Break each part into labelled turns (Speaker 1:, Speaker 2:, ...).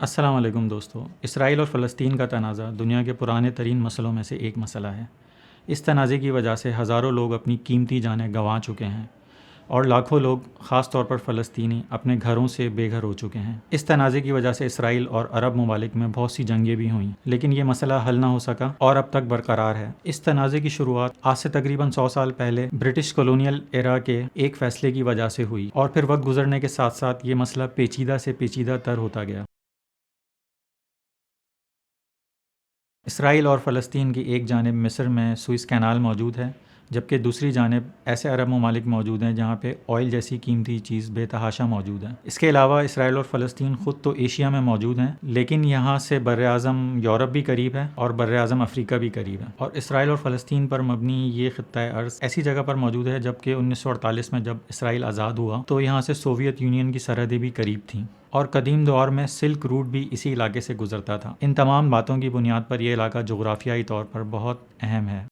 Speaker 1: السلام علیکم دوستو، اسرائیل اور فلسطین کا تنازع دنیا کے پرانے ترین مسئلوں میں سے ایک مسئلہ ہے۔ اس تنازع کی وجہ سے ہزاروں لوگ اپنی قیمتی جانیں گنوا چکے ہیں اور لاکھوں لوگ، خاص طور پر فلسطینی، اپنے گھروں سے بے گھر ہو چکے ہیں۔ اس تنازع کی وجہ سے اسرائیل اور عرب ممالک میں بہت سی جنگیں بھی ہوئیں، لیکن یہ مسئلہ حل نہ ہو سکا اور اب تک برقرار ہے۔ اس تنازع کی شروعات آج سے تقریباً 100 سال پہلے برٹش کولونیل ایرا کے ایک فیصلے کی وجہ سے ہوئی، اور پھر وقت گزرنے کے ساتھ ساتھ یہ مسئلہ پیچیدہ سے پیچیدہ تر ہوتا گیا۔ اسرائیل اور فلسطین کی ایک جانب مصر میں سوئس کینال موجود ہے، جبکہ دوسری جانب ایسے عرب ممالک موجود ہیں جہاں پہ آئل جیسی قیمتی چیز بے تحاشا موجود ہے۔ اس کے علاوہ اسرائیل اور فلسطین خود تو ایشیا میں موجود ہیں، لیکن یہاں سے براعظم یورپ بھی قریب ہے اور براعظم افریقہ بھی قریب ہے، اور اسرائیل اور فلسطین پر مبنی یہ خطہ ارض ایسی جگہ پر موجود ہے جبکہ 1948 میں جب اسرائیل آزاد ہوا تو یہاں سے سوویت یونین کی سرحدیں بھی قریب تھیں، اور قدیم دور میں سلک روٹ بھی اسی علاقے سے گزرتا تھا۔ ان تمام باتوں کی بنیاد پر یہ علاقہ جغرافیائی طور پر بہت اہم ہے،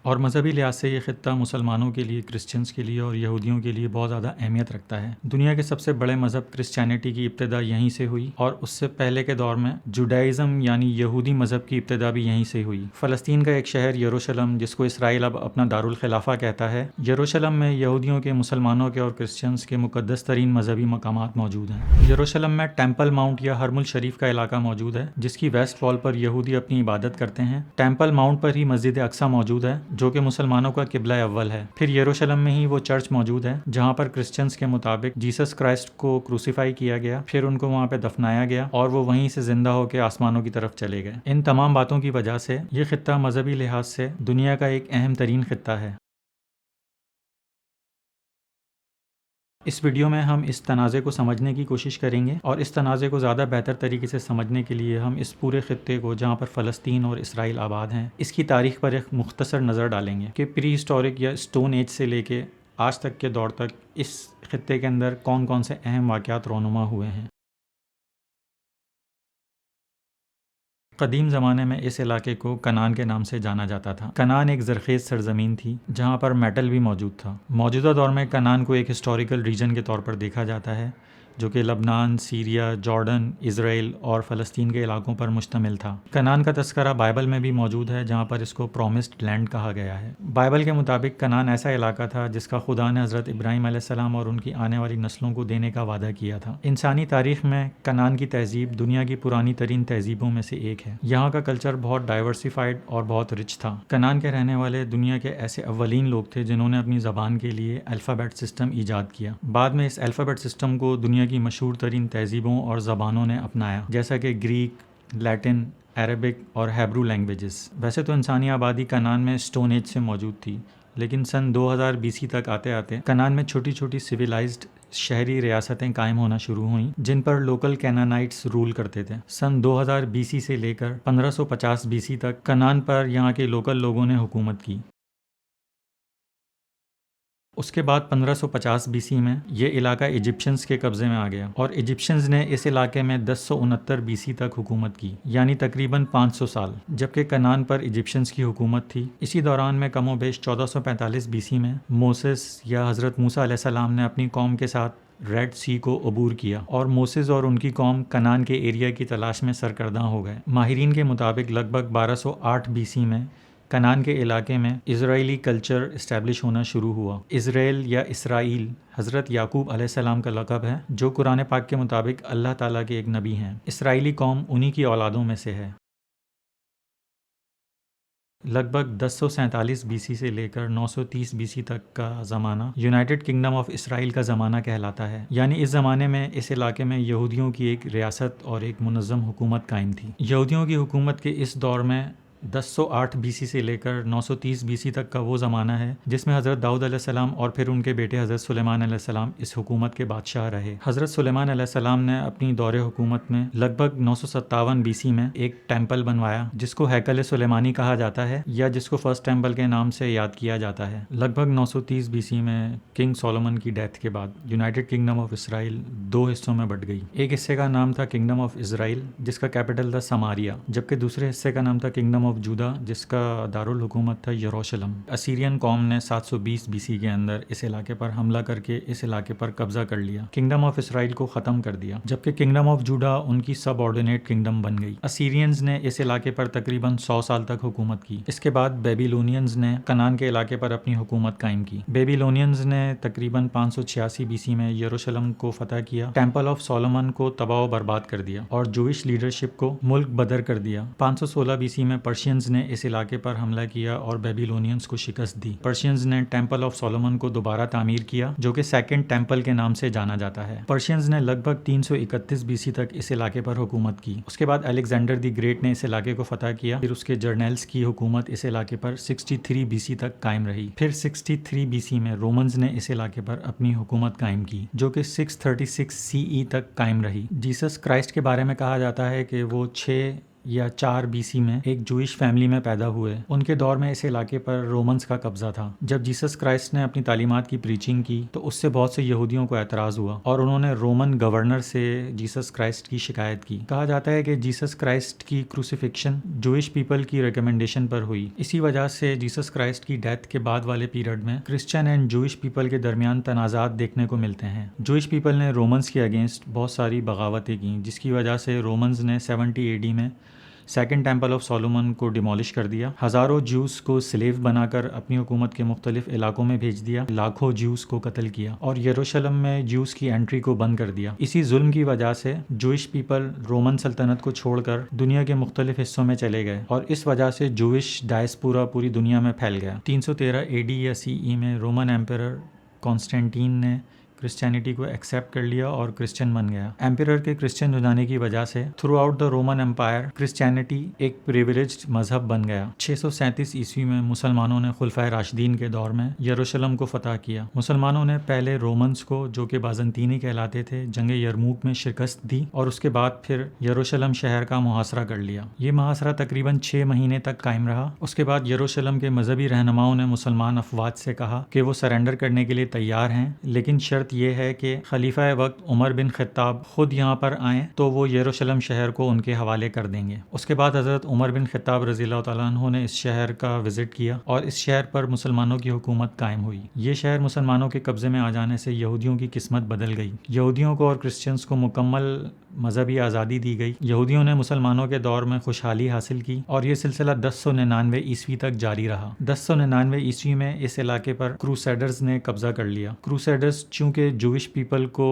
Speaker 1: اور مذہبی لحاظ سے یہ خطہ مسلمانوں کے لیے، کرسچنز کے لیے اور یہودیوں کے لیے بہت زیادہ اہمیت رکھتا ہے۔ دنیا کے سب سے بڑے مذہب کرسچینٹی کی ابتدا یہیں سے ہوئی، اور اس سے پہلے کے دور میں جوڈائزم یعنی یہودی مذہب کی ابتدا بھی یہیں سے ہوئی۔ فلسطین کا ایک شہر یروشلم، جس کو اسرائیل اب اپنا دارالخلافہ کہتا ہے، یروشلم میں یہودیوں کے، مسلمانوں کے اور کرسچنز کے مقدس ترین مذہبی مقامات موجود ہیں۔ یروشلم میں ٹیمپل ماؤنٹ یا حرم الشریف کا علاقہ موجود ہے، جس کی ویسٹ وال پر یہودی اپنی عبادت کرتے ہیں۔ ٹیمپل ماؤنٹ پر ہی مسجد اقصی موجود ہے، جو کہ مسلمانوں کا قبلہ اول ہے۔ پھر یروشلم میں ہی وہ چرچ موجود ہے جہاں پر کرسچنز کے مطابق جیسس کرائسٹ کو کروسیفائی کیا گیا، پھر ان کو وہاں پہ دفنایا گیا اور وہ وہیں سے زندہ ہو کے آسمانوں کی طرف چلے گئے۔ ان تمام باتوں کی وجہ سے یہ خطہ مذہبی لحاظ سے دنیا کا ایک اہم ترین خطہ ہے۔ اس ویڈیو میں ہم اس تنازع کو سمجھنے کی کوشش کریں گے، اور اس تنازع کو زیادہ بہتر طریقے سے سمجھنے کے لیے ہم اس پورے خطے کو، جہاں پر فلسطین اور اسرائیل آباد ہیں، اس کی تاریخ پر ایک مختصر نظر ڈالیں گے کہ پری ہسٹورک یا اسٹون ایج سے لے کے آج تک کے دور تک اس خطے کے اندر کون کون سے اہم واقعات رونما ہوئے ہیں۔ قدیم زمانے میں اس علاقے کو کنعان کے نام سے جانا جاتا تھا۔ کنعان ایک زرخیز سرزمین تھی جہاں پر میٹل بھی موجود تھا۔ موجودہ دور میں کنعان کو ایک ہسٹوریکل ریجن کے طور پر دیکھا جاتا ہے، جو کہ لبنان، سیریا، جارڈن، اسرائیل اور فلسطین کے علاقوں پر مشتمل تھا۔ کنعان کا تذکرہ بائبل میں بھی موجود ہے، جہاں پر اس کو پرومسڈ لینڈ کہا گیا ہے۔ بائبل کے مطابق کنعان ایسا علاقہ تھا جس کا خدا نے حضرت ابراہیم علیہ السلام اور ان کی آنے والی نسلوں کو دینے کا وعدہ کیا تھا۔ انسانی تاریخ میں کنعان کی تہذیب دنیا کی پرانی ترین تہذیبوں میں سے ایک ہے۔ یہاں کا کلچر بہت ڈائیورسیفائڈ اور بہت رچ تھا۔ کنعان کے رہنے والے دنیا کے ایسے اولین لوگ تھے جنہوں نے اپنی زبان کے لیے الفابیٹ سسٹم ایجاد کیا۔ بعد میں اس الفابیٹ سسٹم کو دنیا کی مشہور ترین تہذیبوں اور زبانوں نے اپنایا، جیسا کہ گریک، لیٹن، عربک اور ہیبرو لینگویجز۔ ویسے تو انسانی آبادی کنعان میں اسٹون ایج سے موجود تھی، لیکن سن 2000 BC تک آتے آتے کنعان میں چھوٹی چھوٹی سویلائزڈ شہری ریاستیں قائم ہونا شروع ہوئیں، جن پر لوکل کینانائٹس رول کرتے تھے۔ سن 2000 BC سے لے کر 1550 BC تک کنعان پر یہاں کے لوکل لوگوں نے حکومت کی۔ اس کے بعد 1550 BC میں یہ علاقہ ایجپشنز کے قبضے میں آ گیا، اور ایجپشنز نے اس علاقے میں 1069 BC تک حکومت کی، یعنی تقریباً 500 سال، جبکہ کنعان پر ایجپشنز کی حکومت تھی۔ اسی دوران میں کم و بیش 1445 BC میں موسیس یا حضرت موسیٰ علیہ السلام نے اپنی قوم کے ساتھ ریڈ سی کو عبور کیا، اور موسیس اور ان کی قوم کنعان کے ایریا کی تلاش میں سرگرداں ہو گئے۔ ماہرین کے مطابق لگ بھگ 1208 BC میں کنعان کے علاقے میں اسرائیلی کلچر اسٹیبلش ہونا شروع ہوا۔ اسرائیل یا اسرائیل حضرت یعقوب علیہ السلام کا لقب ہے، جو قرآن پاک کے مطابق اللہ تعالیٰ کے ایک نبی ہیں۔ اسرائیلی قوم انہی کی اولادوں میں سے ہے۔ لگ بھگ 1047 BC سے لے کر 930 BC تک کا زمانہ یونائٹڈ کنگڈم آف اسرائیل کا زمانہ کہلاتا ہے، یعنی اس زمانے میں اس علاقے میں یہودیوں کی ایک ریاست اور ایک منظم حکومت قائم تھی۔ یہودیوں کی حکومت کے اس دور میں 1008 BC سے لے کر 930 BC تک کا وہ زمانہ ہے جس میں حضرت داؤد علیہ السلام اور پھر ان کے بیٹے حضرت سلیمان علیہ السلام اس حکومت کے بادشاہ رہے۔ حضرت سلیمان علیہ السلام نے اپنی دور حکومت میں لگ بھگ 957 BC میں ایک ٹیمپل بنوایا، جس کو ہیکل سلیمانی کہا جاتا ہے، یا جس کو فرسٹ ٹیمپل کے نام سے یاد کیا جاتا ہے۔ لگ بھگ 930 BC میں کنگ سولومن کی ڈیتھ کے بعد یونائٹڈ کنگڈم آف اسرائیل دو حصوں میں بٹ گئی۔ ایک حصے کا نام تھا کنگڈم آف اسرائیل، جس کا کیپٹل تھا سماریا، جبکہ دوسرے حصے کا نام تھا کنگڈم آف جودا جس کا دارالحکومت تھا یروشلم۔ اسیرین قوم نے 720 BC کے اندر اس علاقے پر حملہ کر کے اس علاقے پر قبضہ کر لیا، کنگڈم آف اسرائیل کو ختم کر دیا، جبکہ کنگڈم آف جوڈا ان کی سب آرڈینیٹ کنگڈم بن گئی۔ اسیرینز نے اس علاقے پر تقریباً 100 سال تک حکومت کی۔ اس کے بعد بیبیلونینز نے کنعان کے علاقے پر اپنی حکومت قائم کی۔ بیبیلونینز نے تقریباً 586 BC میں یروشلم کو فتح کیا، ٹیمپل آف سولومن کو تباہ و برباد کر دیا اور جوئش لیڈرشپ کو ملک بدر کر دیا۔ 516 BC میں پرشینز نے اس علاقے پر حملہ کیا اور بیبیلونینز کو شکست دی۔ پرشینز نے ٹیمپل آف سولومن کو دوبارہ تعمیر کیا جو کہ سیکنڈ ٹیمپل کے نام سے جانا جاتا ہے۔ پرشینز نے لگ بھگ 331 BC تک اس علاقے پر حکومت کی۔ اس کے بعد الیگزینڈر دی گریٹ نے اس علاقے کو فتح کیا، پھر اس کے جرنیلز کی حکومت اس علاقے پر 63 BC تک قائم رہی۔ پھر 63 BC میں رومنز نے اس علاقے پر اپنی حکومت قائم کی جو کہ 636 CE تک قائم رہی۔ جیسس کرائسٹ کے بارے میں کہا جاتا ہے کہ وہ 6 یا 4 BC میں ایک جوئش فیملی میں پیدا ہوئے۔ ان کے دور میں اس علاقے پر رومنز کا قبضہ تھا۔ جب جیسس کرائسٹ نے اپنی تعلیمات کی پریچنگ کی تو اس سے بہت سے یہودیوں کو اعتراض ہوا اور انہوں نے رومن گورنر سے جیسس کرائسٹ کی شکایت کی۔ کہا جاتا ہے کہ جیسس کرائسٹ کی کروسیفکشن جوئش پیپل کی ریکمنڈیشن پر ہوئی۔ اسی وجہ سے جیسس کرائسٹ کی ڈیتھ کے بعد والے پیریڈ میں کرسچن اینڈ جوئش پیپل کے درمیان تنازعات دیکھنے کو ملتے ہیں۔ جوئش پیپل نے رومنز کے اگینسٹ بہت ساری بغاوتیں کیں جس کی وجہ سے رومنز نے 70 AD میں سیکنڈ ٹیمپل آف سولومن کو ڈیمولش کر دیا، ہزاروں جیوز کو سلیو بنا کر اپنی حکومت کے مختلف علاقوں میں بھیج دیا، لاکھوں جیوز کو قتل کیا اور یروشلم میں جیوز کی انٹری کو بند کر دیا۔ اسی ظلم کی وجہ سے جوئش پیپل رومن سلطنت کو چھوڑ کر دنیا کے مختلف حصوں میں چلے گئے اور اس وجہ سے جوئش ڈائسپورا پوری دنیا میں پھیل گیا۔ 313 AD یا CE میں رومن ایمپرر کانسٹینٹین نے کرسچینٹی کو ایکسیپٹ کر لیا اور کرسچن بن گیا۔ ایمپرر کے کرسچن ہو جانے کی وجہ سے throughout the Roman empire Christianity ایک پریویلیجڈ مذہب بن گیا۔ 637 عیسوی میں مسلمانوں نے خلفائے راشدین کے دور میں یروشلم کو فتح کیا۔ مسلمانوں نے پہلے رومنز کو جو کہ بازنطینی کہلاتے تھے جنگ یرموک میں شکست دی اور اس کے بعد پھر یروشلم شہر کا محاصرہ کر لیا۔ یہ محاصرہ تقریباً 6 مہینے تک قائم رہا۔ اس کے بعد یروشلم کے مذہبی رہنماؤں نے مسلمان افواج سے کہا کہ وہ سرنڈر کرنے کے لیے تیار ہیں، لیکن شرط یہ ہے کہ خلیفہ وقت عمر بن خطاب خود یہاں پر آئیں تو وہ یروشلم شہر کو ان کے حوالے کر دیں گے۔ اس کے بعد حضرت عمر بن خطاب رضی اللہ تعالیٰ عنہ نے اس شہر کا وزٹ کیا اور اس شہر پر مسلمانوں کی حکومت قائم ہوئی۔ یہ شہر مسلمانوں کے قبضے میں آ جانے سے یہودیوں کی قسمت بدل گئی۔ یہودیوں کو اور کرسچنز کو مکمل مذہبی آزادی دی گئی۔ یہودیوں نے مسلمانوں کے دور میں خوشحالی حاصل کی اور یہ سلسلہ 1099 عیسوی تک جاری رہا۔ 1099 عیسوی میں اس علاقے پر کروسیڈرز نے قبضہ کر لیا۔ کروسیڈرز چونکہ جوئش پیپل کو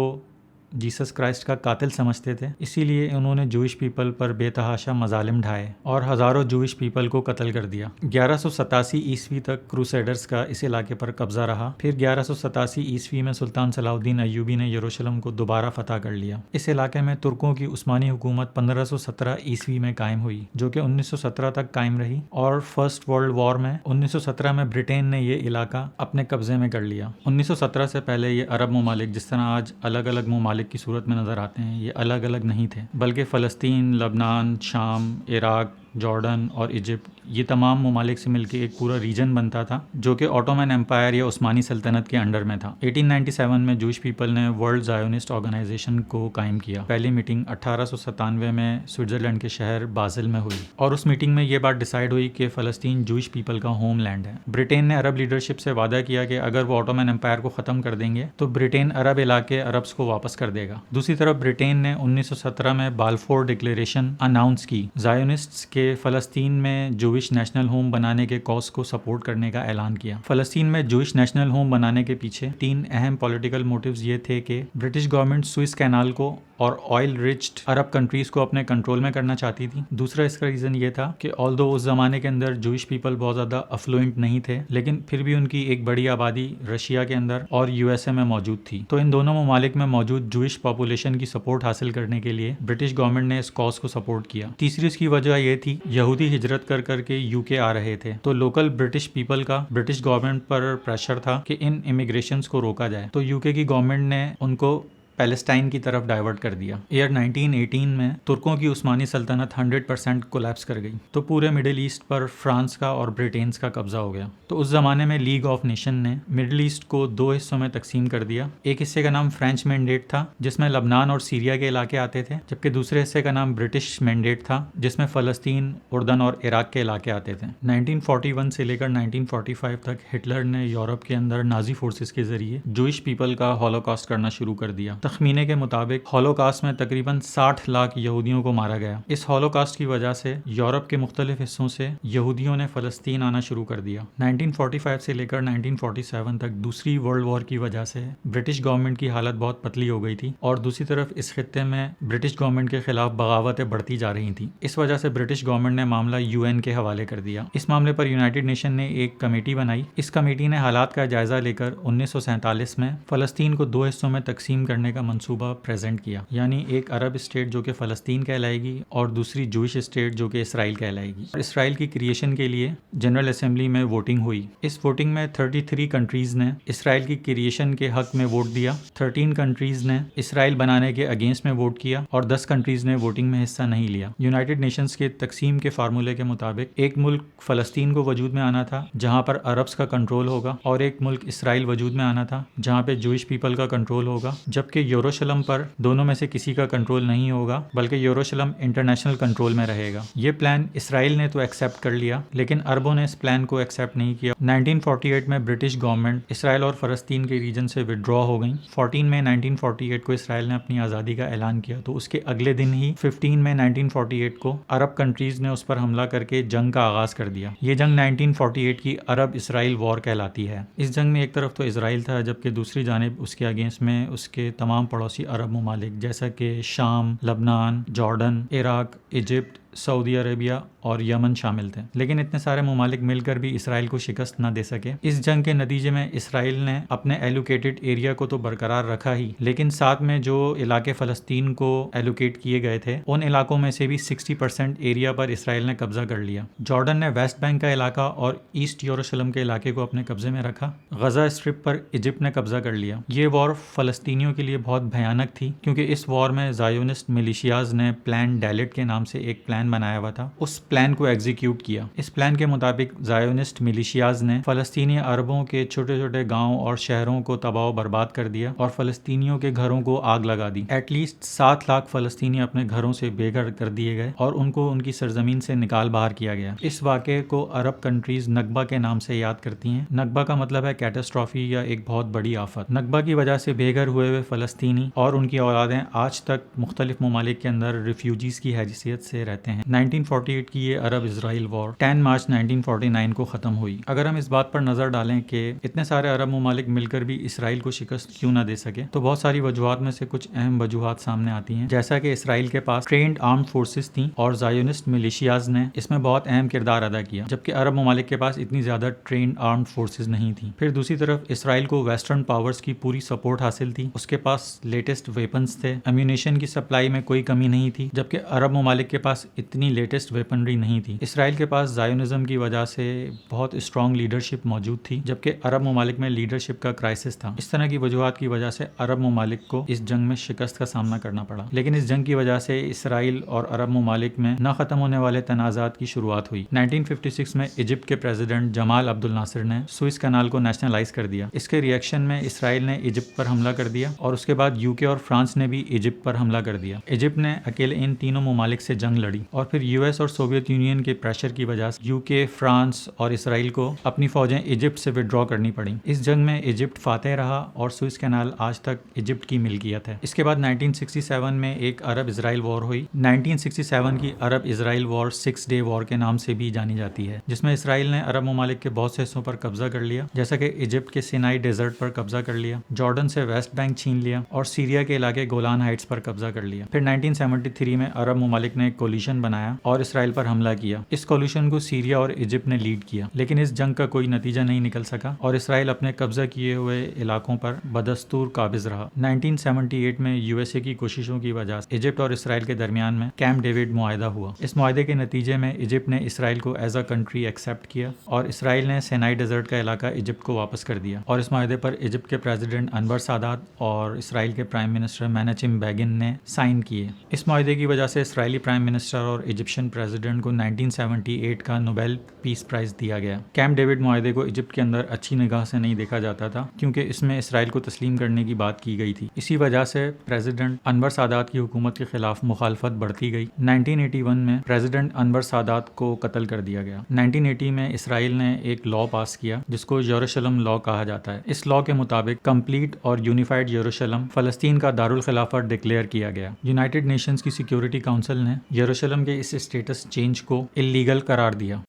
Speaker 1: جیسس کرائسٹ کا قاتل سمجھتے تھے، اسی لیے انہوں نے جوئش پیپل پر بے تحاشا مظالم ڈھائے اور ہزاروں جوئش پیپل کو قتل کر دیا۔ 1187 عیسوی تک کروسیڈرز کا اس علاقے پر قبضہ رہا۔ پھر 1187 عیسوی میں سلطان صلاح الدین ایوبی نے یروشلم کو دوبارہ فتح کر لیا۔ اس علاقے میں ترکوں کی عثمانی حکومت 1517 عیسوی میں قائم ہوئی جو کہ 1917 تک قائم رہی اور فرسٹ ورلڈ وار میں 1917 میں برٹین نے یہ علاقہ اپنے قبضے میں کر لیا۔ 1917 سے پہلے یہ عرب ممالک جس طرح آج الگ الگ ممالک کی صورت میں نظر آتے ہیں، یہ الگ الگ نہیں تھے، بلکہ فلسطین، لبنان، شام، عراق، جارڈن اور ایجپٹ، یہ تمام ممالک سے مل کے ایک پورا ریجن بنتا تھا جو کہ آٹومن امپائر یا عثمانی سلطنت کے انڈر میں تھا۔ 1897 میں جوئش پیپل نے ورلڈ زائونسٹ آرگنائزیشن کو قائم کیا۔ پہلی میٹنگ 1897 میں سوئٹزرلینڈ کے شہر بازل میں ہوئی اور اس میٹنگ میں یہ بات ڈیسائیڈ ہوئی کہ فلسطین جوئش پیپل کا ہوم لینڈ ہے۔ برٹین نے عرب لیڈرشپ سے وعدہ کیا کہ اگر وہ آٹومن امپائر کو ختم کر دیں گے تو برٹین عرب علاقے عربز کو واپس کر دے گا۔ دوسری طرف برٹین نے 1917 میں بالفور ڈکلیریشن اناؤنس کی، زائونسٹس کے فلسطین میں جوئش نیشنل ہوم بنانے کے کاز کو سپورٹ کرنے کا اعلان کیا۔ فلسطین میں جوئش نیشنل ہوم بنانے کے پیچھے 3 اہم پولیٹیکل موٹیوز یہ تھے کہ برٹش گورنمنٹ سوئس کینال کو اور آئل ریچڈ عرب کنٹریز کو اپنے کنٹرول میں کرنا چاہتی تھی۔ دوسرا اس کا ریزن یہ تھا کہ آلدو اس زمانے کے اندر جوئش پیپل بہت زیادہ افلوئنٹ نہیں تھے، لیکن پھر بھی ان کی ایک بڑی آبادی رشیا کے اندر اور USA میں موجود تھی، تو ان دونوں ممالک میں موجود جوئش پاپولیشن کی سپورٹ حاصل کرنے کے لیے برٹش گورنمنٹ نے اس کاز کو سپورٹ کیا۔ تیسری اس کی وجہ یہ تھی یہودی ہجرت کر کر کے UK آ رہے تھے، تو لوکل برٹش پیپل کا برٹش گورنمنٹ پر پریشر تھا کہ ان امیگریشنز کو روکا جائے، تو UK کی گورنمنٹ نے ان کو پیلسٹائن کی طرف ڈائیورٹ کر دیا۔ ایئر 1918 میں ترکوں کی عثمانی سلطنت 100% کولیپس کر گئی تو پورے مڈل ایسٹ پر فرانس کا اور برٹینز کا قبضہ ہو گیا۔ تو اس زمانے میں لیگ آف نیشن نے مڈل ایسٹ کو 2 حصوں میں تقسیم کر دیا۔ ایک حصے کا نام فرینچ مینڈیٹ تھا جس میں لبنان اور سیریا کے علاقے آتے تھے، جبکہ دوسرے حصے کا نام برٹش مینڈیٹ تھا جس میں فلسطین، اردن اور عراق کے علاقے آتے تھے۔ 1941 سے لے کر 1945 تک ہٹلر نے یورپ کے اندر نازی فورسز کے ذریعے جوئش پیپل کا ہولوکاسٹ کرنا شروع کر دیا۔ تخمینے کے مطابق ہولوکاسٹ میں تقریباً 60 لاکھ یہودیوں کو مارا گیا۔ اس ہولوکاسٹ کی وجہ سے یورپ کے مختلف حصوں سے یہودیوں نے فلسطین آنا شروع کر دیا۔ 1945 سے لے کر 1947 تک دوسری ورلڈ وار کی وجہ سے برٹش گورنمنٹ کی حالت بہت پتلی ہو گئی تھی اور دوسری طرف اس خطے میں برٹش گورنمنٹ کے خلاف بغاوتیں بڑھتی جا رہی تھیں۔ اس وجہ سے برٹش گورنمنٹ نے معاملہ UN کے حوالے کر دیا۔ اس معاملے پر یونائٹڈ نیشن نے ایک کمیٹی بنائی۔ اس کمیٹی نے حالات کا جائزہ لے کر 1947 میں فلسطین کو 2 حصوں میں تقسیم کرنے کا منصوبہ پریزنٹ کیا، یعنی ایک عرب اسٹیٹ جو کہ فلسطین کہلائے گی اور دوسری جوئش اسٹیٹ جو کہ اسرائیل کہلائے گی۔ اور اسرائیل کی کریشن کے لیے جنرل اسمبلی میں ووٹنگ ہوئی۔ اس ووٹنگ میں 33 کنٹریز نے اسرائیل کی کریشن کے حق میں ووٹ دیا، 13 کنٹریز نے اسرائیل بنانے کے اگینسٹ میں ووٹ کیا اور 10 کنٹریز نے ووٹنگ میں حصہ نہیں لیا۔ یونائٹڈ نیشنز کے تقسیم کے فارمولے کے مطابق ایک ملک فلسطین کو وجود میں آنا تھا جہاں پر عربز کا کنٹرول ہوگا، اور ایک ملک اسرائیل وجود میں آنا تھا جہاں پہ جوئش پیپل کا کنٹرول ہوگا، جبکہ یروشلم پر دونوں میں سے کسی کا کنٹرول نہیں ہوگا بلکہ یروشلم انٹرنیشنل کنٹرول میں رہے گا۔ یہ پلان اسرائیل نے تو ایکسیپٹ کر لیا لیکن عربوں نے اس پلان کو ایکسیپٹ نہیں کیا۔ 1948 میں برٹش گورنمنٹ اسرائیل اور فلسطین کے ریجن سے وڈرا ہو گئیں۔ 14 مئی 1948 کو اسرائیل نے اپنی آزادی کا اعلان کیا تو اس کے اگلے دن ہی 15 مئی 1948 کو عرب کنٹریز نے اس پر حملہ کر کے جنگ کا آغاز کر دیا۔ یہ جنگ 1948 کی عرب اسرائیل وار کہلاتی ہے۔ اس جنگ میں ایک طرف تو اسرائیل تھا جبکہ دوسری جانب اس کے اگینسٹ میں اس کے تمام پڑوسی عرب ممالک جیسا کہ شام، لبنان، جارڈن، عراق، ایجپٹ، سعودی عربیہ اور یمن شامل تھے، لیکن اتنے سارے ممالک مل کر بھی اسرائیل کو شکست نہ دے سکے۔ اس جنگ کے نتیجے میں اسرائیل نے اپنے ایلوکیٹڈ ایریا کو تو برقرار رکھا ہی، لیکن ساتھ میں جو علاقے فلسطین کو ایلوکیٹ کیے گئے تھے ان علاقوں میں سے بھی 60% ایریا پر اسرائیل نے قبضہ کر لیا۔ جارڈن نے ویسٹ بینک کا علاقہ اور ایسٹ یروشلم کے علاقے کو اپنے قبضے میں رکھا۔ غزہ اسٹرپ پر ایجپٹ نے قبضہ کر لیا۔ یہ وار فلسطینیوں کے لیے بہت بھیانک تھی کیونکہ اس وار میں زائونسٹ ملیشیاز نے پلان ڈیلٹ کے نام سے ایک پلان بنایا ہوا تھا، اس پلان کو ایگزیکیوٹ کیا۔ اس پلان کے مطابق زائونسٹ ملیشیاز نے فلسطینی عربوں کے چھوٹے چھوٹے گاؤں اور شہروں کو تباہ و برباد کر دیا اور فلسطینیوں کے گھروں کو آگ لگا دی۔ ایٹ لیسٹ 7 لاکھ فلسطینی اپنے گھروں سے بے گھر کر دیے گئے اور ان کو ان کی سرزمین سے نکال باہر کیا گیا۔ اس واقعے کو عرب کنٹریز نکبہ کے نام سے یاد کرتی ہیں۔ نکبہ کا مطلب ہے کیٹاسٹرافی یا ایک بہت بڑی آفت۔ نکبہ کی وجہ سے بے گھر ہوئے فلسطینی اور ان کی اولادیں آج تک مختلف ممالک کے اندر ریفیوجیز کی حیثیت سے رہتے ہیں۔ 1948 کی یہ عرب اسرائیل وار 10 مارچ 1949 کو ختم ہوئی۔ اگر ہم اس بات پر نظر ڈالیں کہ اتنے سارے عرب ممالک مل کر بھی اسرائیل کو شکست کیوں نہ دے سکے تو بہت ساری وجوہات میں سے کچھ اہم وجوہات سامنے آتی ہیں، جیسا کہ اسرائیل کے پاس ٹرینڈ آرمڈ فورسز تھیں اور زائونسٹ ملیشیاز نے اس میں بہت اہم کردار ادا کیا، جبکہ عرب ممالک کے پاس اتنی زیادہ ٹرینڈ آرمڈ فورسز نہیں تھیں۔ پھر دوسری طرف اسرائیل کو ویسٹرن پاورز کی پوری سپورٹ حاصل تھی، اس کے پاس لیٹسٹ ویپنز تھے، ایمونیشن کی سپلائی میں کوئی کمی نہیں تھی، جبکہ عرب ممالک کے پاس اتنی لیٹسٹ ویپنری نہیں تھی۔ اسرائیل کے پاس زائونزم کی وجہ سے بہت اسٹرانگ لیڈرشپ موجود تھی، جبکہ عرب ممالک میں لیڈرشپ کا کرائسس تھا۔ اس طرح کی وجوہات کی وجہ سے عرب ممالک کو اس جنگ میں شکست کا سامنا کرنا پڑا، لیکن اس جنگ کی وجہ سے اسرائیل اور عرب ممالک میں نہ ختم ہونے والے تنازعات کی شروعات ہوئی۔ 1956 میں ایجپٹ کے پریزیڈنٹ جمال عبد الناصر نے سوئس کینال کو نیشنلائز کر دیا۔ اس کے ریئیکشن میں اسرائیل نے ایجپٹ پر حملہ کر دیا اور اس کے بعد UK اور فرانس نے بھی ایجپٹ پر حملہ کر دیا۔ ایجپٹ نے اکیلے ان تینوں ممالک سے جنگ لڑی اور پھر US اور سوویت یونین کے پریشر کی وجہ سے UK، فرانس اور اسرائیل کو اپنی فوجیں ایجپٹ سے وڈرا کرنی پڑیں۔ اس جنگ میں ایجپٹ فاتح رہا اور سوئس کینال آج تک ایجپٹ کی ملکیت ہے۔ اس کے بعد 1967 میں ایک عرب اسرائیل وار ہوئی۔ 1967 کی عرب اسرائیل وار 6 ڈے وار کے نام سے بھی جانی جاتی ہے، جس میں اسرائیل نے عرب ممالک کے بہت سے حصوں پر قبضہ کر لیا، جیسا کہ ایجپٹ کے سینائی ڈیزرٹ پر قبضہ کر لیا، جارڈن سے ویسٹ بینک چھین لیا اور سیریا کے علاقے گولان ہائٹس پر قبضہ کر لیا۔ پھر 1973 میں عرب ممالک نے کولیشن کولیشن بنایا اور اسرائیل پر حملہ کیا۔ اس کولیشن کو سیریا اور ایجپٹ نے لیڈ کیا، لیکن اس جنگ کا کوئی نتیجہ نہیں نکل سکا اور اسرائیل اپنے قبضہ کیے ہوئے علاقوں پر بدستور قابض رہا۔ 1978 میں یو ایس اے کی کوششوں کی وجہ سے ایجپٹ اور اسرائیل کے درمیان میں کیمپ ڈیوڈ معاہدہ ہوا۔ اس معاہدے کے نتیجے میں ایجپٹ نے اسرائیل کو ایز اے کنٹری ایکسیپٹ کیا اور اسرائیل نے سینائی ڈیزرٹ کا علاقہ ایجپٹ کو واپس کر دیا، اور اس معاہدے پر ایجپٹ کے پریزیڈنٹ انور سادات اور اسرائیل کے پرائم منسٹر میناچم بیگن نے سائن کیے۔ اس معاہدے کی وجہ سے اسرائیلی پرائم منسٹر اور ایجپشین پریزیڈنٹ کو 1978 کا نوبیل پیس پرائز دیا گیا۔ کیمپ ڈیوڈ معاہدے کو ایجپٹ کے اندر اچھی نگاہ سے نہیں دیکھا جاتا تھا کیونکہ اس میں اسرائیل کو تسلیم کرنے کی بات کی گئی تھی۔ اسی وجہ سے پریزیڈنٹ انور سادات کی حکومت کے خلاف مخالفت بڑھتی گئی۔ 1981 میں پریزیڈنٹ انور سادات کو قتل کر دیا گیا۔ 1980 میں اسرائیل نے ایک لاء پاس کیا جس کو یروشلم لاء کہا جاتا ہے۔ اس لاء کے مطابق کمپلیٹ اور یونیفائڈ یروشلم فلسطین کا دارالخلافہ ڈکلیئر کیا گیا۔ یونائٹڈ نیشنز کی سیکیورٹی کونسل نے یروشلم کے اس اسٹیٹس چینج کو اللیگل قرار دیا۔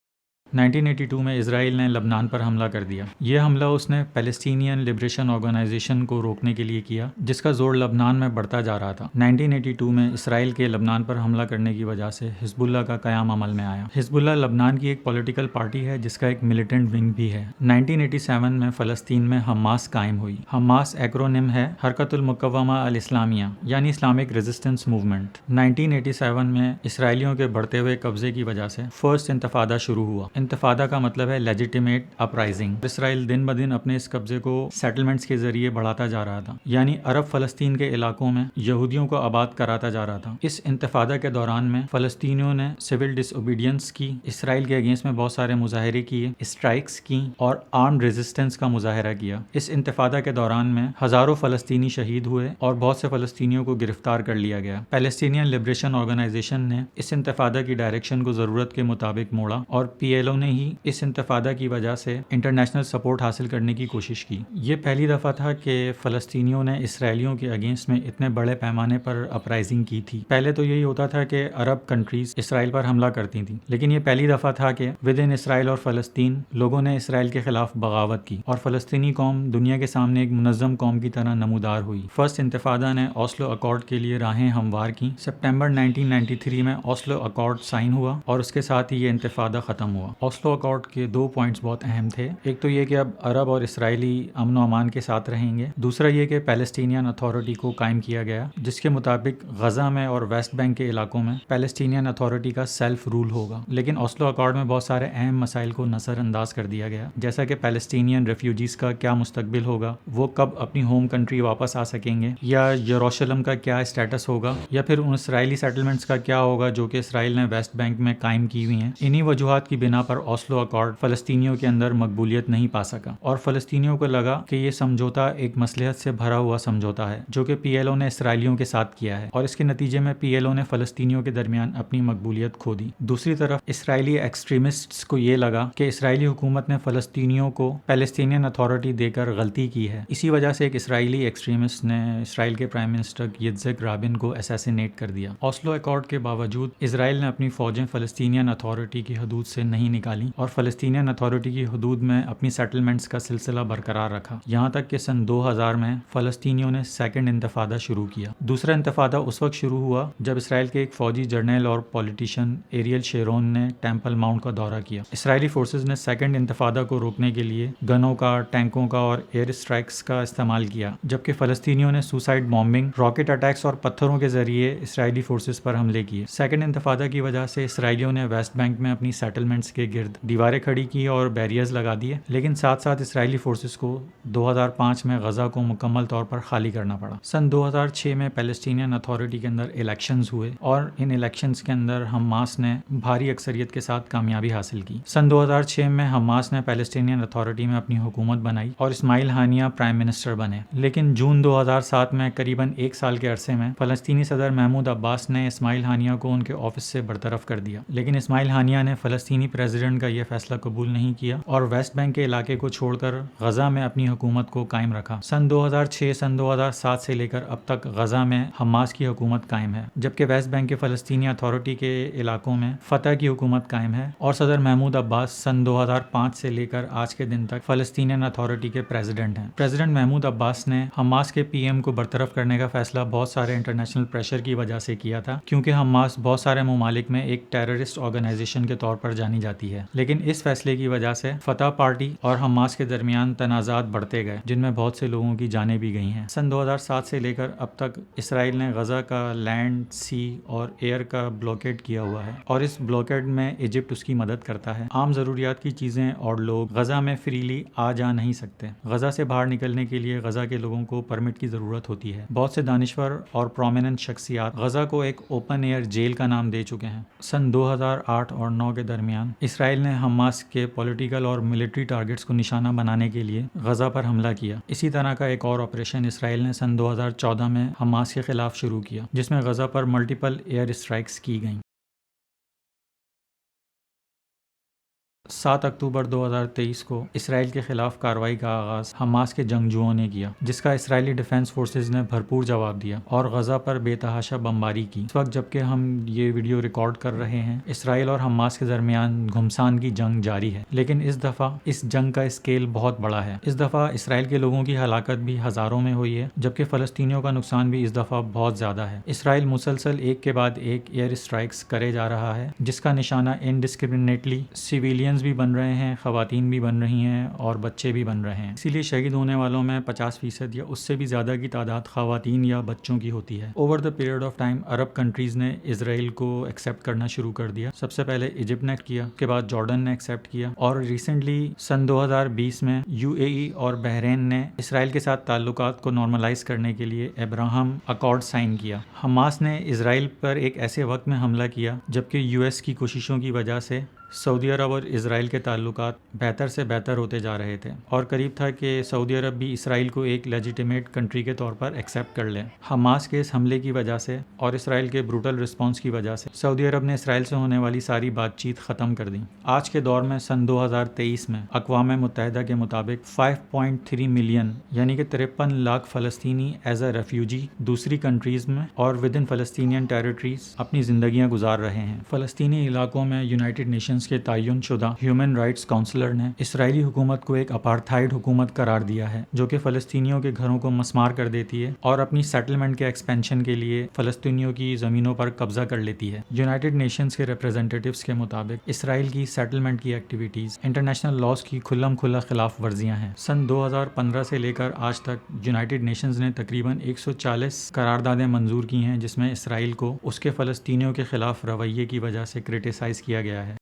Speaker 1: 1982 میں اسرائیل نے لبنان پر حملہ کر دیا۔ یہ حملہ اس نے پیلسٹینین لبریشن آرگنائزیشن کو روکنے کے لیے کیا جس کا زور لبنان میں بڑھتا جا رہا تھا۔ 1982 میں اسرائیل کے لبنان پر حملہ کرنے کی وجہ سے حزب اللہ کا قیام عمل میں آیا۔ حزب اللہ لبنان کی ایک پولیٹیکل پارٹی ہے جس کا ایک ملیٹنٹ ونگ بھی ہے۔ 1987 میں فلسطین میں حماس قائم ہوئی۔ حماس ایکرونیم ہے حرکت المقومہ الاسلامیہ یعنی اسلامک ریزسٹنس موومنٹ۔ 1987 میں اسرائیلیوں کے بڑھتے ہوئے قبضے کی وجہ سے فرسٹ انتفاضہ شروع ہوا۔ انتفاضہ کا مطلب ہے لیجیٹیمیٹ اپرائزنگ۔ اسرائیل دن بدن اپنے اس قبضے کو سیٹلمنٹس کے ذریعے بڑھاتا جا رہا تھا، یعنی عرب فلسطین کے علاقوں میں یہودیوں کو آباد کراتا جا رہا تھا۔ اس انتفاضہ کے دوران میں فلسطینیوں نے سول ڈس اوبیڈینس کی، اسرائیل کے اگینسٹ میں بہت سارے مظاہرے کیے، اسٹرائکس کی اور آرمڈ ریزسٹنس کا مظاہرہ کیا۔ اس انتفاضہ کے دوران میں ہزاروں فلسطینی شہید ہوئے اور بہت سے فلسطینیوں کو گرفتار کر لیا گیا۔ پیلسٹینین لبریشن آرگنائزیشن نے اس انتفاضہ کی ڈائریکشن کو ضرورت کے مطابق موڑا اور پی ایل او نے ہی اس انتفاضہ کی وجہ سے انٹرنیشنل سپورٹ حاصل کرنے کی کوشش کی۔ یہ پہلی دفعہ تھا کہ فلسطینیوں نے اسرائیلیوں کے اگینسٹ میں اتنے بڑے پیمانے پر اپرائزنگ کی تھی۔ پہلے تو یہی ہوتا تھا کہ عرب کنٹریز اسرائیل پر حملہ کرتی تھیں، لیکن یہ پہلی دفعہ تھا کہ ود ان اسرائیل اور فلسطین لوگوں نے اسرائیل کے خلاف بغاوت کی اور فلسطینی قوم دنیا کے سامنے ایک منظم قوم کی طرح نمودار ہوئی۔ فرسٹ انتفاضہ نے اوسلو اکارڈ کے لیے راہیں ہموار کی۔ سپٹمبر 1993 میں اوسلو اکارڈ سائن ہوا اور اس کے ساتھ ہی یہ انتفاضہ ختم ہوا۔ اوسلو اکارڈ کے دو پوائنٹس بہت اہم تھے۔ ایک تو یہ کہ اب عرب اور اسرائیلی امن و امان کے ساتھ رہیں گے، دوسرا یہ کہ پیلسٹینین اتھارٹی کو قائم کیا گیا جس کے مطابق غزہ میں اور ویسٹ بینک کے علاقوں میں پیلسٹینین اتھارٹی کا سیلف رول ہوگا۔ لیکن اوسلو اکارڈ میں بہت سارے اہم مسائل کو نظر انداز کر دیا گیا، جیسا کہ پیلسٹینین ریفیوجیز کا کیا مستقبل ہوگا، وہ کب اپنی ہوم کنٹری واپس آ سکیں گے، یا یروشلم کا کیا اسٹیٹس ہوگا، یا پھر ان اسرائیلی سیٹلمنٹس کا کیا ہوگا جو کہ اسرائیل نے ویسٹ بینک میں قائم کی ہوئی ہیں۔ انہی وجوہات کی بنا پر اوسلو اکارڈ فلسطینیوں کے اندر مقبولیت نہیں پا سکا اور فلسطینیوں کو لگا کہ یہ سمجھوتا ایک مصلحت سے بھرا ہوا سمجھوتا ہے جو کہ پی ایل او نے اسرائیلیوں کے ساتھ کیا ہے، اور اس کے نتیجے میں پی ایل او نے فلسطینیوں کے درمیان اپنی مقبولیت کھو دی۔ دوسری طرف اسرائیلی ایکسٹریمسٹس کو یہ لگا کہ اسرائیلی حکومت نے فلسطینیوں کو پیلسٹینین اتھارٹی دے کر غلطی کی ہے۔ اسی وجہ سے ایک اسرائیلی ایکسٹریمسٹ نے اسرائیل کے پرائم منسٹر یtzhak رابن کو اسیسینیٹ کر دیا۔ اوسلو اکارڈ کے باوجود اسرائیل نے اپنی فوجیں فلسطینین اتھارٹی کی حدود سے نہیں نکالی اور فلسطینین اتھارٹی کی حدود میں اپنی سیٹلمنٹس کا سلسلہ برقرار رکھا، یہاں تک کہ سن 2000 میں فلسطینیوں نے سیکنڈ انتفاضہ شروع کیا۔ دوسرا انتفاضہ اس وقت شروع ہوا جب اسرائیل کے ایک فوجی جرنیل اور پولیٹیشین ایریل شیرون نے ٹیمپل ماؤنٹ کا دورہ کیا۔ اسرائیلی فورسز نے سیکنڈ انتفاضہ کو روکنے کے لیے گنوں کا، ٹینکوں کا اور ایئر اسٹرائکس کا استعمال کیا، جبکہ فلسطینیوں نے سوسائڈ بامبنگ، راکٹ اٹیکس اور پتھروں کے ذریعے اسرائیلی فورسز پر حملے کیے۔ سیکنڈ انتفاضہ کی وجہ سے اسرائیلیوں نے ویسٹ بینک میں اپنی سیٹلمنٹس کے گرد دیواریں کھڑی کی اور بیریئرز لگا دیے، لیکن ساتھ ساتھ اسرائیلی فورسز کو 2005 میں غزہ کو مکمل طور پر خالی کرنا پڑا۔ سن 2006 میں پیلسٹینین اتھارٹی کے اندر الیکشنز ہوئے اور ان الیکشنز کے اندر حماس نے بھاری اکثریت کے ساتھ کامیابی حاصل کی۔ سن 2006 میں حماس نے پیلسٹینین اتھارٹی میں اپنی حکومت بنائی اور اسماعیل ہانیہ پرائم منسٹر بنے، لیکن جون 2007 میں قریباً ایک سال کے عرصے میں فلسطینی صدر محمود عباس نے اسماعیل ہانیہ کو ان کے آفس سے برطرف کر دیا، لیکن اسماعیل ہانیہ نے فلسطینی پریزیڈنٹ پریزیڈنٹ کا یہ فیصلہ قبول نہیں کیا اور ویسٹ بینک کے علاقے کو چھوڑ کر غزہ میں اپنی حکومت کو قائم رکھا۔ سن 2006 سن 2007 سے لے کر اب تک غزہ میں حماس کی حکومت قائم ہے، جبکہ ویسٹ بینک کے فلسطینی اتھارٹی کے علاقوں میں فتح کی حکومت قائم ہے اور صدر محمود عباس سن 2005 سے لے کر آج کے دن تک فلسطینین اتھارٹی کے پریزیڈنٹ ہیں۔ پریزیڈنٹ محمود عباس نے حماس کے پی ایم کو برطرف کرنے کا فیصلہ بہت سارے انٹرنیشنل پریشر کی وجہ سے کیا تھا، کیونکہ حماس بہت سارے ممالک میں ایک ٹیررسٹ آرگنائزیشن کے طور پر جانی جاتی ہے، لیکن اس فیصلے کی وجہ سے فتح پارٹی اور حماس کے درمیان تنازعات بڑھتے گئے، جن میں بہت سے لوگوں کی جانیں بھی گئی ہیں۔ سن 2007 سے لے کر اب تک اسرائیل نے غزہ کا لینڈ، سی اور ایئر کا بلاکیڈ کیا ہوا ہے، اور اس بلاکیڈ میں ایجپٹ اس کی مدد کرتا ہے۔ عام ضروریات کی چیزیں اور لوگ غزہ میں فریلی آ جا نہیں سکتے۔ غزہ سے باہر نکلنے کے لیے غزہ کے لوگوں کو پرمٹ کی ضرورت ہوتی ہے۔ بہت سے دانشور اور پرومیننٹ شخصیات غزہ کو ایک اوپن ایئر جیل کا نام دے چکے ہیں۔ سن 2008 اور 2009 کے درمیان اسرائیل نے حماس کے پولیٹیکل اور ملٹری ٹارگٹس کو نشانہ بنانے کے لیے غزہ پر حملہ کیا۔ اسی طرح کا ایک اور آپریشن اسرائیل نے سن 2014 میں حماس کے خلاف شروع کیا، جس میں غزہ پر ملٹیپل ایئر اسٹرائکس کی گئیں۔ 7 اکتوبر 2023 کو اسرائیل کے خلاف کارروائی کا آغاز حماس کے جنگجوؤں نے کیا، جس کا اسرائیلی ڈیفنس فورسز نے بھرپور جواب دیا اور غزہ پر بے تحاشا بمباری کی۔ اس وقت جبکہ ہم یہ ویڈیو ریکارڈ کر رہے ہیں، اسرائیل اور حماس کے درمیان گھمسان کی جنگ جاری ہے، لیکن اس دفعہ اس جنگ کا اسکیل بہت بڑا ہے۔ اس دفعہ اسرائیل کے لوگوں کی ہلاکت بھی ہزاروں میں ہوئی ہے، جبکہ فلسطینیوں کا نقصان بھی اس دفعہ بہت زیادہ ہے۔ اسرائیل مسلسل ایک کے بعد ایک ایئر اسٹرائکس کرے جا رہا ہے، جس کا نشانہ انڈسکرمنیٹلی سویلین بھی بن رہے ہیں، خواتین بھی بن رہی ہیں اور بچے بھی بن رہے ہیں۔ اسی لیے شہید ہونے والوں میں 50% یا اس سے بھی زیادہ کی تعداد خواتین یا بچوں کی ہوتی ہے۔ Over the period of time Arab countries نے اسرائیل کو ایکسیپٹ کرنا شروع کر دیا۔ سب سے پہلے ایجپٹ نے کیا، اس کے بعد جارڈن نے ایکسیپٹ کیا، اور ریسنٹلی سن 2020 میں UAE اور بحرین نے اسرائیل کے ساتھ تعلقات کو نارملائز کرنے کے لیے ابراہم اکارڈ سائن کیا۔ حماس نے اسرائیل پر ایک ایسے وقت میں حملہ کیا جبکہ US کی کوششوں کی وجہ سے سعودی عرب اور اسرائیل کے تعلقات بہتر سے بہتر ہوتے جا رہے تھے، اور قریب تھا کہ سعودی عرب بھی اسرائیل کو ایک لیجیٹیمیٹ کنٹری کے طور پر ایکسیپٹ کر لے۔ حماس کے اس حملے کی وجہ سے اور اسرائیل کے بروٹل رسپانس کی وجہ سے سعودی عرب نے اسرائیل سے ہونے والی ساری بات چیت ختم کر دی۔ آج کے دور میں سن 2023 میں اقوام متحدہ کے مطابق 5.3 ملین یعنی کہ 53 لاکھ فلسطینی ایز اے ریفیوجی دوسری کنٹریز میں اور ود ان فلسطینین ٹیریٹریز اپنی زندگیاں گزار رہے ہیں۔ فلسطینی علاقوں میں یونائٹڈ نیشنز کے تعین شدہ ہیومن رائٹس کونسلر نے اسرائیلی حکومت کو ایک اپارتھائڈ حکومت قرار دیا ہے، جو کہ فلسطینیوں کے گھروں کو مسمار کر دیتی ہے اور اپنی سیٹلمنٹ کے ایکسپینشن کے لیے فلسطینیوں کی زمینوں پر قبضہ کر لیتی ہے۔ یونائٹڈ نیشنز کے ریپرزینٹیٹیوز کے مطابق اسرائیل کی سیٹلمنٹ کی ایکٹیویٹیز انٹرنیشنل لاز کی کھلم کھلا خلاف ورزیاں ہیں۔ سن 2015 سے لے کر آج تک یونائٹڈ نیشنز نے تقریباً 140 قراردادیں منظور کی ہیں، جس میں اسرائیل کو اس کے فلسطینیوں کے خلاف رویے کی وجہ سے کرٹیسائز کیا گیا ہے۔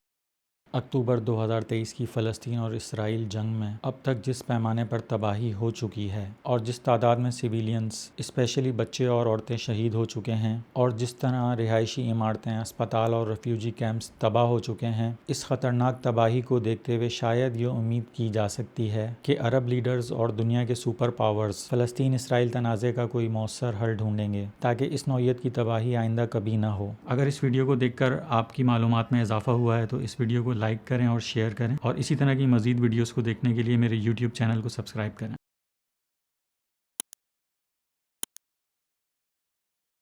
Speaker 1: اکتوبر 2023 کی فلسطین اور اسرائیل جنگ میں اب تک جس پیمانے پر تباہی ہو چکی ہے اور جس تعداد میں سویلینز اسپیشلی بچے اور عورتیں شہید ہو چکے ہیں، اور جس طرح رہائشی عمارتیں، اسپتال اور ریفیوجی کیمپس تباہ ہو چکے ہیں، اس خطرناک تباہی کو دیکھتے ہوئے شاید یہ امید کی جا سکتی ہے کہ عرب لیڈرز اور دنیا کے سپر پاورز فلسطین اسرائیل تنازع کا کوئی مؤثر حل ڈھونڈیں گے تاکہ اس نوعیت کی تباہی آئندہ کبھی نہ ہو۔ اگر اس ویڈیو کو دیکھ کر آپ کی معلومات میں اضافہ ہوا ہے تو اس ویڈیو کو لائک کریں اور شیئر کریں، اور اسی طرح کی مزید ویڈیوز کو دیکھنے کے لیے میرے YouTube چینل کو سبسکرائب کریں۔